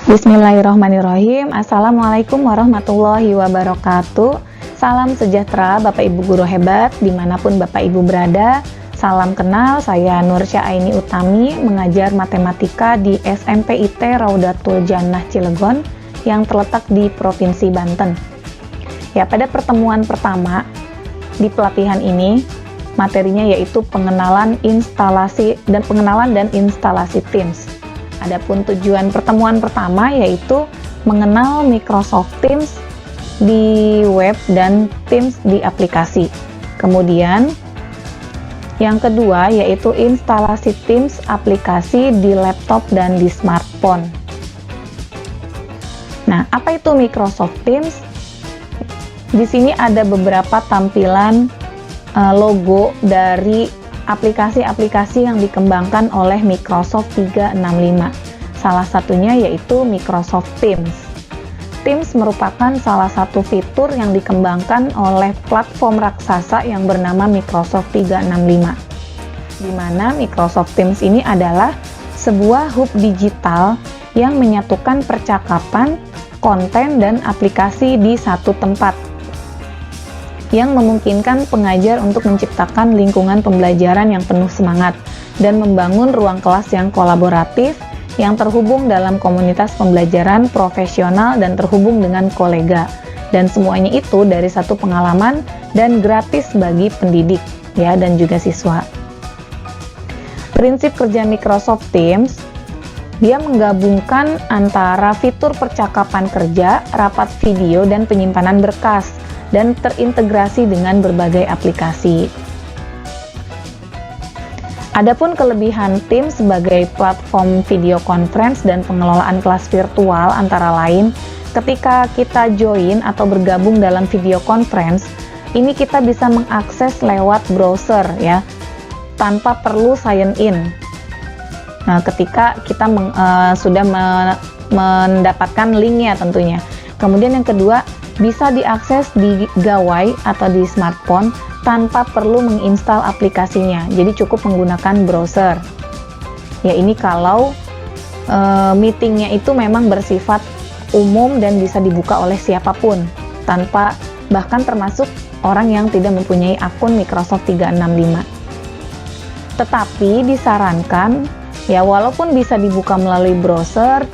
Bismillahirrahmanirrahim. Assalamualaikum warahmatullahi wabarakatuh. Salam sejahtera Bapak Ibu guru hebat dimanapun Bapak Ibu berada. Salam kenal, saya Nur Syaaini Utami, mengajar matematika di SMP IT Raudatul Jannah Cilegon yang terletak di Provinsi Banten. Ya, pada pertemuan pertama di pelatihan ini, materinya yaitu pengenalan dan instalasi Teams. Adapun tujuan pertemuan pertama yaitu mengenal Microsoft Teams di web dan Teams di aplikasi. Kemudian yang kedua yaitu instalasi Teams aplikasi di laptop dan di smartphone. Nah, apa itu Microsoft Teams? Di sini ada beberapa tampilan logo dari aplikasi-aplikasi yang dikembangkan oleh Microsoft 365. Salah satunya yaitu Microsoft Teams. Teams merupakan salah satu fitur yang dikembangkan oleh platform raksasa yang bernama Microsoft 365. Di mana Microsoft Teams ini adalah sebuah hub digital yang menyatukan percakapan, konten, dan aplikasi di satu tempat, yang memungkinkan pengajar untuk menciptakan lingkungan pembelajaran yang penuh semangat dan membangun ruang kelas yang kolaboratif, yang terhubung dalam komunitas pembelajaran profesional dan terhubung dengan kolega. Dan semuanya itu dari satu pengalaman dan gratis bagi pendidik ya dan juga siswa. Prinsip kerja Microsoft Teams, dia menggabungkan antara fitur percakapan kerja, rapat video, dan penyimpanan berkas, dan terintegrasi dengan berbagai aplikasi. Adapun kelebihan Teams sebagai platform video conference dan pengelolaan kelas virtual antara lain, ketika kita join atau bergabung dalam video conference, ini kita bisa mengakses lewat browser ya, tanpa perlu sign in. Nah, ketika kita sudah mendapatkan linknya tentunya. Kemudian yang kedua, bisa diakses di gawai atau di smartphone tanpa perlu menginstal aplikasinya. Jadi cukup menggunakan browser. Ya, ini kalau meetingnya itu memang bersifat umum dan bisa dibuka oleh siapapun, tanpa bahkan termasuk orang yang tidak mempunyai akun Microsoft 365. Tetapi disarankan, ya walaupun bisa dibuka melalui browser,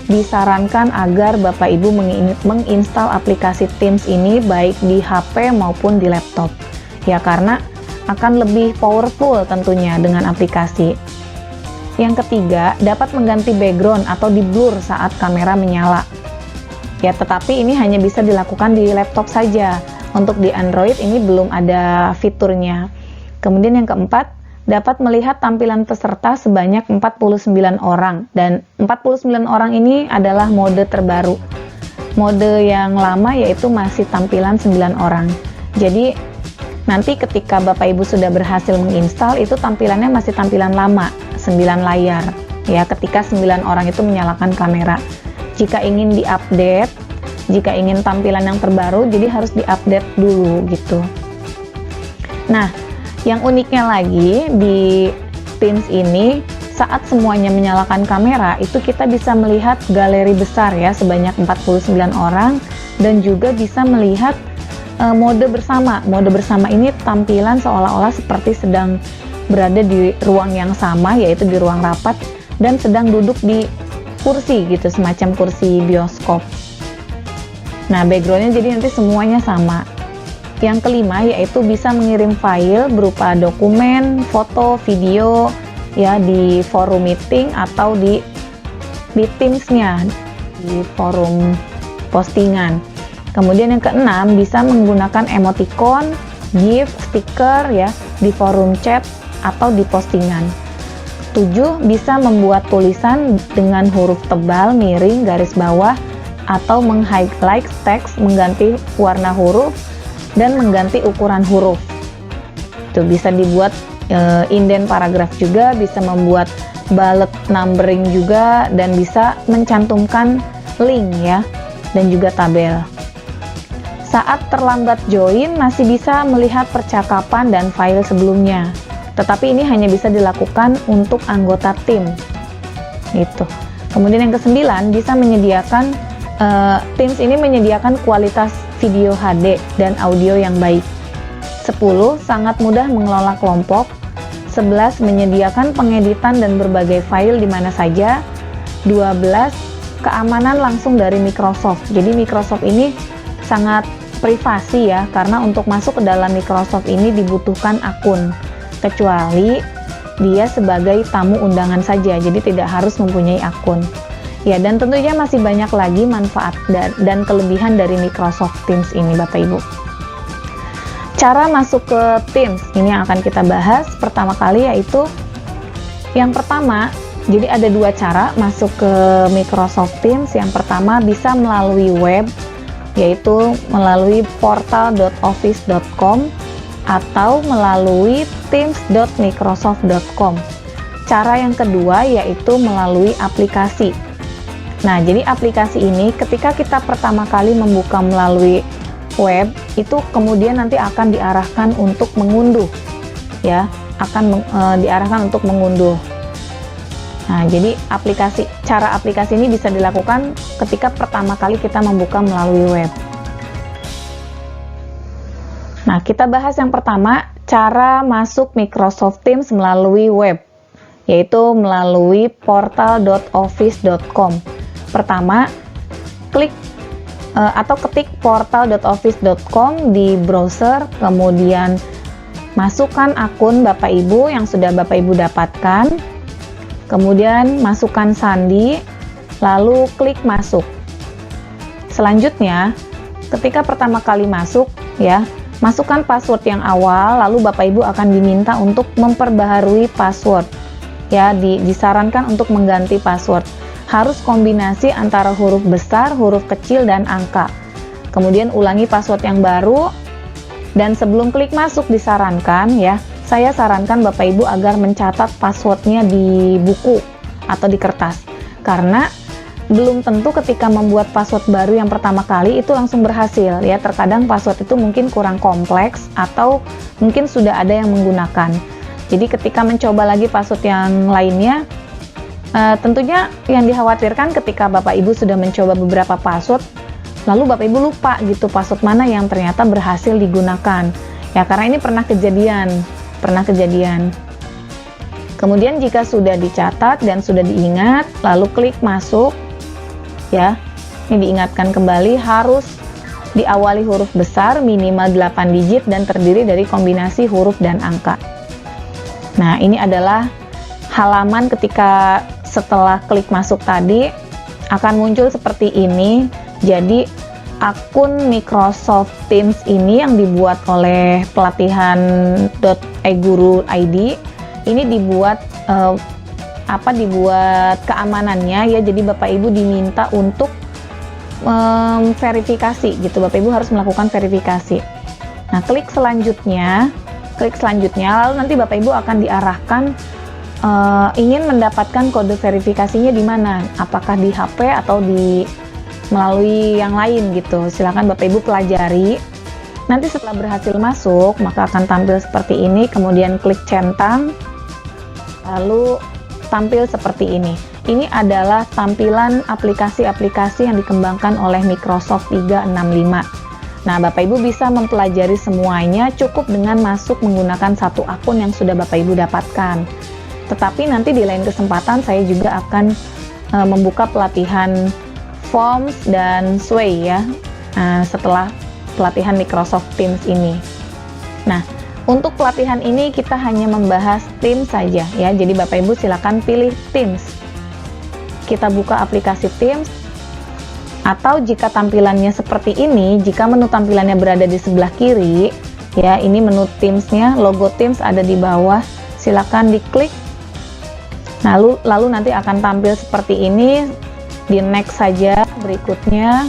disarankan agar Bapak Ibu menginstal aplikasi Teams ini baik di HP maupun di laptop. Ya, karena akan lebih powerful tentunya dengan aplikasi. Yang ketiga, dapat mengganti background atau di-blur saat kamera menyala. Ya, tetapi ini hanya bisa dilakukan di laptop saja. Untuk di Android ini belum ada fiturnya. Kemudian yang keempat, dapat melihat tampilan peserta sebanyak 49 orang, dan 49 orang ini adalah mode terbaru. Mode yang lama yaitu masih tampilan 9 orang. Jadi nanti ketika Bapak Ibu sudah berhasil menginstal, itu tampilannya masih tampilan lama, 9 layar ya, ketika 9 orang itu menyalakan kamera. Jika ingin diupdate, jika ingin tampilan yang terbaru, jadi harus diupdate dulu gitu. Nah, yang uniknya lagi di Teams ini, saat semuanya menyalakan kamera, itu kita bisa melihat galeri besar ya, sebanyak 49 orang, dan juga bisa melihat mode bersama. Mode bersama ini tampilan seolah-olah seperti sedang berada di ruang yang sama, yaitu di ruang rapat, dan sedang duduk di kursi gitu, semacam kursi bioskop. Nah, backgroundnya jadi nanti semuanya sama. Yang kelima yaitu bisa mengirim file berupa dokumen, foto, video ya di forum meeting atau di Teams-nya, di forum postingan. Kemudian yang keenam, bisa menggunakan emoticon, GIF, stiker ya di forum chat atau di postingan. 7. Bisa membuat tulisan dengan huruf tebal, miring, garis bawah, atau meng-highlight teks, mengganti warna huruf, dan mengganti ukuran huruf. Itu bisa dibuat indent paragraf juga, bisa membuat bullet numbering juga, dan bisa mencantumkan link ya, dan juga tabel. Saat terlambat join, masih bisa melihat percakapan dan file sebelumnya. Tetapi ini hanya bisa dilakukan untuk anggota tim. Gitu. Kemudian yang kesembilan, bisa menyediakan Teams ini menyediakan kualitas video HD dan audio yang baik. 10. Sangat mudah mengelola kelompok. 11. Menyediakan pengeditan dan berbagai file di mana saja. 12. Keamanan langsung dari Microsoft. Jadi Microsoft ini sangat privasi ya, karena untuk masuk ke dalam Microsoft ini dibutuhkan akun, kecuali dia sebagai tamu undangan saja, jadi tidak harus mempunyai akun. Ya, dan tentunya masih banyak lagi manfaat dan kelebihan dari Microsoft Teams ini, Bapak Ibu. Cara masuk ke Teams ini yang akan kita bahas pertama kali, yaitu yang pertama, jadi ada dua cara masuk ke Microsoft Teams. Yang pertama bisa melalui web, yaitu melalui portal.office.com atau melalui teams.microsoft.com. Cara yang kedua yaitu melalui aplikasi. Nah, jadi aplikasi ini ketika kita pertama kali membuka melalui web, itu kemudian nanti akan diarahkan untuk mengunduh, ya, diarahkan untuk mengunduh. Nah, jadi cara aplikasi ini bisa dilakukan ketika pertama kali kita membuka melalui web. Nah, kita bahas yang pertama, cara masuk Microsoft Teams melalui web, yaitu melalui portal.office.com. Pertama, klik atau ketik portal.office.com di browser, kemudian masukkan akun Bapak Ibu yang sudah Bapak Ibu dapatkan, kemudian masukkan sandi, lalu klik masuk. Selanjutnya, ketika pertama kali masuk, ya, masukkan password yang awal, lalu Bapak Ibu akan diminta untuk memperbaharui password. Ya, disarankan untuk mengganti password. Harus kombinasi antara huruf besar, huruf kecil, dan angka. Kemudian ulangi password yang baru, dan sebelum klik masuk disarankan, ya, saya sarankan Bapak Ibu agar mencatat passwordnya di buku atau di kertas. Karena belum tentu ketika membuat password baru yang pertama kali itu langsung berhasil, ya. Terkadang password itu mungkin kurang kompleks atau mungkin sudah ada yang menggunakan. Jadi ketika mencoba lagi password yang lainnya, tentunya yang dikhawatirkan ketika Bapak Ibu sudah mencoba beberapa password, lalu Bapak Ibu lupa gitu password mana yang ternyata berhasil digunakan. Ya, karena ini pernah kejadian. Kemudian jika sudah dicatat dan sudah diingat, lalu klik masuk. Ya, ini diingatkan kembali, harus diawali huruf besar minimal 8 digit dan terdiri dari kombinasi huruf dan angka. Nah, ini adalah halaman ketika setelah klik masuk tadi akan muncul seperti ini. Jadi akun Microsoft Teams ini yang dibuat oleh pelatihan.eguru.id ini dibuat dibuat keamanannya, ya. Jadi Bapak Ibu diminta untuk verifikasi gitu. Bapak Ibu harus melakukan verifikasi. Nah, klik selanjutnya, lalu nanti Bapak Ibu akan diarahkan ingin mendapatkan kode verifikasinya di mana, apakah di HP atau melalui yang lain gitu. Silakan Bapak Ibu pelajari. Nanti setelah berhasil masuk, maka akan tampil seperti ini, kemudian klik centang, lalu tampil seperti ini. Ini adalah tampilan aplikasi-aplikasi yang dikembangkan oleh Microsoft 365. Nah, Bapak Ibu bisa mempelajari semuanya cukup dengan masuk menggunakan satu akun yang sudah Bapak Ibu dapatkan. Tetapi nanti di lain kesempatan saya juga akan membuka pelatihan Forms dan Sway, ya, setelah pelatihan Microsoft Teams ini. Nah, untuk pelatihan ini kita hanya membahas Teams saja, ya. Jadi Bapak Ibu silakan pilih Teams. Kita buka aplikasi Teams. Atau jika tampilannya seperti ini, jika menu tampilannya berada di sebelah kiri, ya, ini menu Teams-nya, logo Teams ada di bawah. Silakan diklik. Lalu nanti akan tampil seperti ini. Di next saja, berikutnya,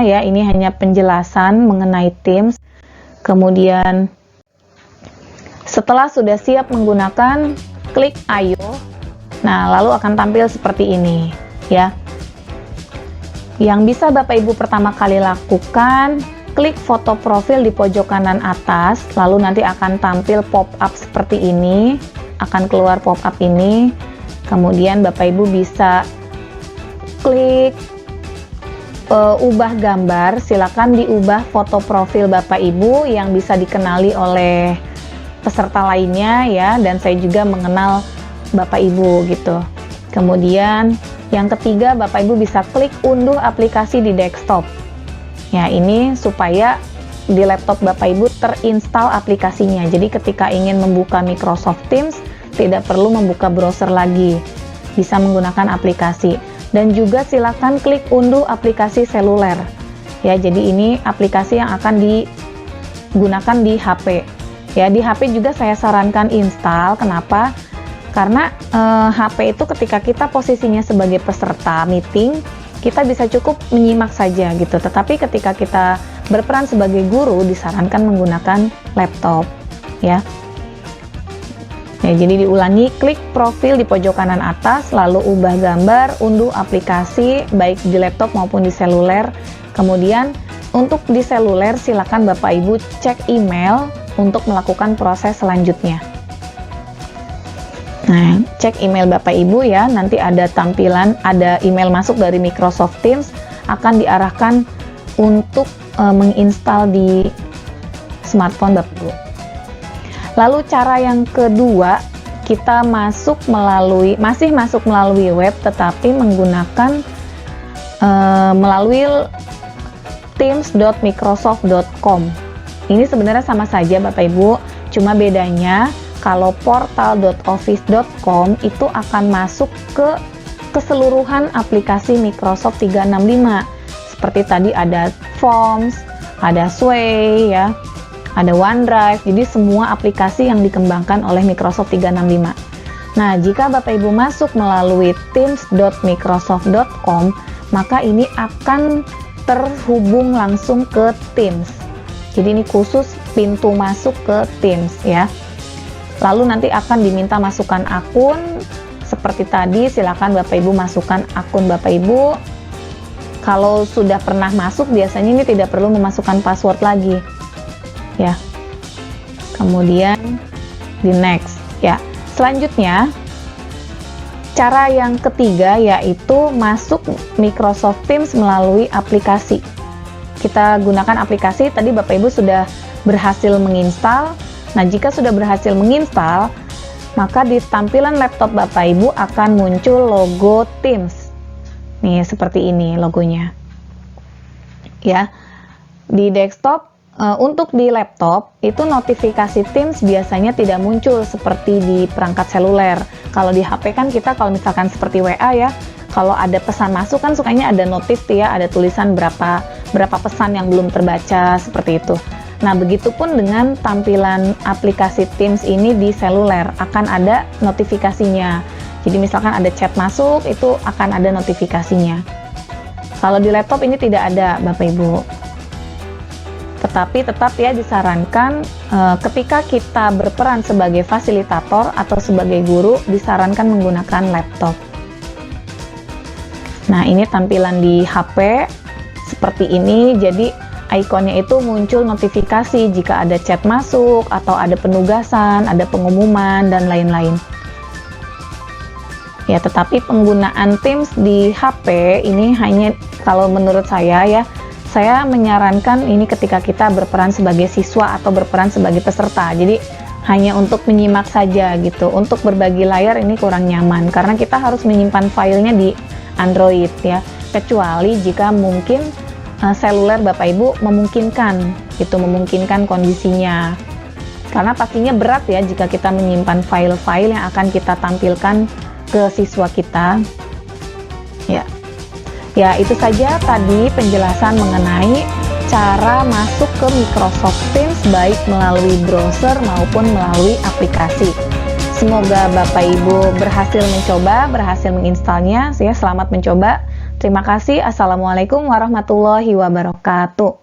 ya. Ini hanya penjelasan mengenai Teams. Kemudian setelah sudah siap menggunakan, klik ayo. Nah, lalu akan tampil seperti ini, ya. Yang bisa Bapak Ibu pertama kali lakukan, klik foto profil di pojok kanan atas, lalu nanti akan tampil pop-up seperti ini, akan keluar pop-up ini. Kemudian Bapak Ibu bisa klik ubah gambar, silakan diubah foto profil Bapak Ibu yang bisa dikenali oleh peserta lainnya ya, dan saya juga mengenal Bapak Ibu gitu. Kemudian yang ketiga, Bapak Ibu bisa klik unduh aplikasi di desktop. Ya, ini supaya di laptop Bapak Ibu terinstall aplikasinya. Jadi ketika ingin membuka Microsoft Teams, tidak perlu membuka browser lagi. Bisa menggunakan aplikasi. Dan juga silakan klik unduh aplikasi seluler. Ya, jadi ini aplikasi yang akan digunakan di HP. Ya, di HP juga saya sarankan install. Kenapa? Karena HP itu ketika kita posisinya sebagai peserta meeting, kita bisa cukup menyimak saja gitu. Tetapi ketika kita berperan sebagai guru, disarankan menggunakan laptop. Ya. Ya, jadi diulangi, klik profil di pojok kanan atas, lalu ubah gambar, unduh aplikasi, baik di laptop maupun di seluler. Kemudian, untuk di seluler, silakan Bapak Ibu cek email untuk melakukan proses selanjutnya. Nah, cek email Bapak Ibu ya, nanti ada tampilan, ada email masuk dari Microsoft Teams, akan diarahkan untuk menginstal di smartphone Bapak Ibu. Lalu cara yang kedua, kita masih masuk melalui web, tetapi menggunakan melalui teams.microsoft.com. Ini sebenarnya sama saja Bapak Ibu, cuma bedanya kalau portal.office.com itu akan masuk ke keseluruhan aplikasi Microsoft 365. Seperti tadi ada Forms, ada Sway ya, ada OneDrive, jadi semua aplikasi yang dikembangkan oleh Microsoft 365. Nah, jika Bapak Ibu masuk melalui teams.microsoft.com, maka ini akan terhubung langsung ke Teams. Jadi ini khusus pintu masuk ke Teams ya. Lalu nanti akan diminta masukkan akun, seperti tadi silakan Bapak Ibu masukkan akun Bapak Ibu. Kalau sudah pernah masuk, biasanya ini tidak perlu memasukkan password lagi. Ya, kemudian di next ya. Selanjutnya cara yang ketiga yaitu masuk Microsoft Teams melalui aplikasi. Kita gunakan aplikasi, tadi Bapak Ibu sudah berhasil menginstal. Nah, jika sudah berhasil menginstal, maka di tampilan laptop Bapak Ibu akan muncul logo Teams. Nih, seperti ini logonya. Ya. Di desktop, untuk di laptop, itu notifikasi Teams biasanya tidak muncul seperti di perangkat seluler. Kalau di HP kan kita kalau misalkan seperti WA ya, kalau ada pesan masuk kan sukanya ada notif ya, ada tulisan berapa pesan yang belum terbaca, seperti itu. Nah, begitupun dengan tampilan aplikasi Teams ini di seluler, akan ada notifikasinya. Jadi misalkan ada chat masuk, itu akan ada notifikasinya. Kalau di laptop ini tidak ada, Bapak Ibu. Tetapi tetap ya disarankan ketika kita berperan sebagai fasilitator atau sebagai guru, disarankan menggunakan laptop. Nah, ini tampilan di HP seperti ini. Jadi ikonnya itu muncul notifikasi jika ada chat masuk atau ada penugasan, ada pengumuman dan lain-lain. Ya, tetapi penggunaan Teams di HP ini hanya, kalau menurut saya ya, saya menyarankan ini ketika kita berperan sebagai siswa atau berperan sebagai peserta. Jadi hanya untuk menyimak saja gitu. Untuk berbagi layar ini kurang nyaman karena kita harus menyimpan filenya di Android ya. Kecuali jika mungkin seluler Bapak Ibu memungkinkan kondisinya. Karena pastinya berat ya jika kita menyimpan file-file yang akan kita tampilkan ke siswa kita. Ya, itu saja tadi penjelasan mengenai cara masuk ke Microsoft Teams baik melalui browser maupun melalui aplikasi. Semoga Bapak Ibu berhasil mencoba, berhasil menginstalnya. Selamat mencoba. Terima kasih. Assalamualaikum warahmatullahi wabarakatuh.